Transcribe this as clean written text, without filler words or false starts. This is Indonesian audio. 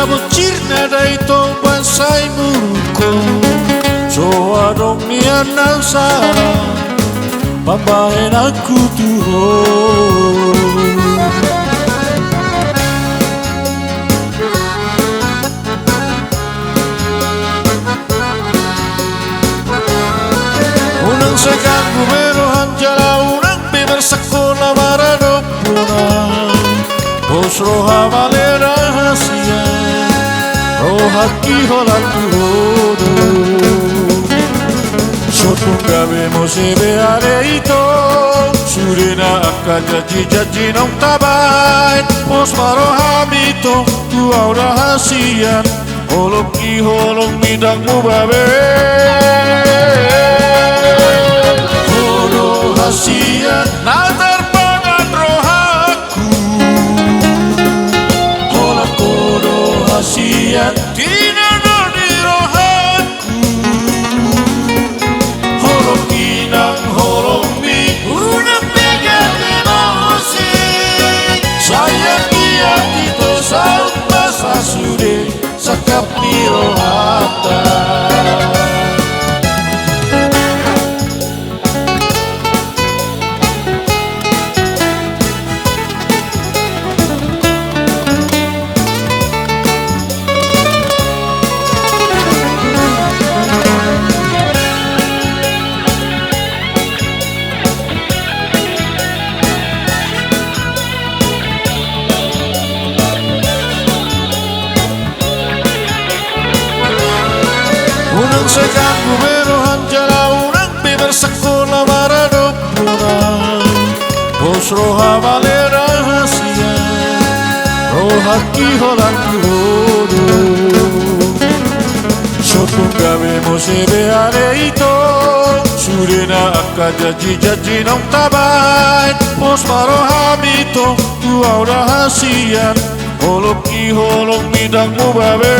bocirna dai tong bansai muruko soa dong nian nasa pambahen aku turun. Unang sekan guberohan jala unang beber sekolah maradopuna bos roha vale rahasia roha kiholan turodo sopun gabe mosebe areito surena akan janji nong tabain bos maroha mito tuau rahasia holong kiholong midangmu babe holo rahasia natar pangan rohaku hola kodo rahasia tina noni rohaku holong kinang holong mi una pegang emosi sayang dia itu saut masa sude sakap ni rohata. Unang sekan guberohan jala unang beber sekolah maradopuna bos roha vale rahasia roha kiholan turodo sopun gabe mosebe areito surena akan janji nong tabain bos maroha mito tuau rahasia holong kiholong midangmu babe